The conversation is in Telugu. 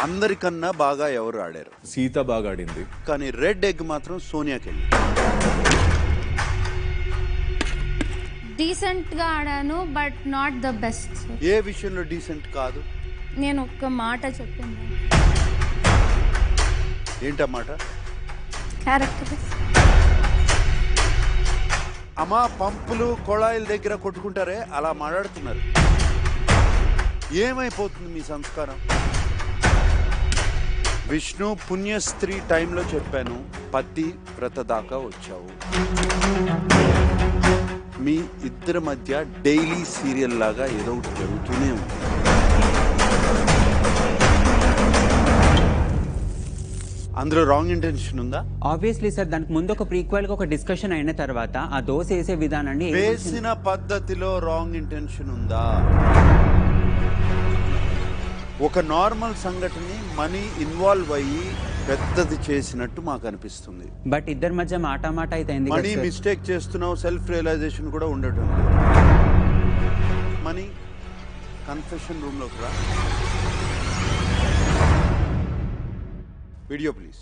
అందరికన్నా బాగా ఎవరు ఆడారు? సీత బాగా ఆడింది. కానీ రెడ్ ఎగ్ మాత్రం సోనియాకి వెళ్ళి. డీసెంట్ గా ఆడాను బట్ నాట్ ద బెస్ట్. ఏ విషయంలో డీసెంట్ కాదు? నేను ఒక్క మాట చెప్పింది, ఏంటన్నమాట? క్యారెక్టర్. అమ్మా పంపులు కొళాయిల దగ్గర కొట్టుకుంటారే అలా మాట్లాడుతున్నారు. ఏమైపోతుంది మీ సంస్కారం? విష్ణు పుణ్యస్త్రీ టైంలో చెప్పాను, పతి వ్రత దాకా వచ్చావు. మీ ఇద్దరి మధ్య డైలీ సీరియల్ లాగా ఏదో ఒకటి జరుగుతూనే ఉంది. అందులో రాంగ్ ఇంటెన్షన్ ఉందా? ఆబ్వియస్లీ సార్, దానికి ముందు ఒక ప్రీక్వెల్ గా ఒక డిస్కషన్ అయిన తర్వాత ఆ దోశ వేసే విధానాన్ని వేసిన పద్ధతిలో రాంగ్ ఇంటెన్షన్ ఉందా? ఒక నార్మల్ సంఘటనని మనీ ఇన్వాల్వ్ అయ్యి పెద్దది చేసినట్టు మాకు అనిపిస్తుంది. బట్ ఇద్దరి మధ్య మాట అయితే అయింది. మనీ మిస్టేక్ చేస్తున్నావు, సెల్ఫ్ రియలైజేషన్ కూడా ఉండటం. మనీ కన్ఫెషన్ రూమ్ లోకి రా. Video please.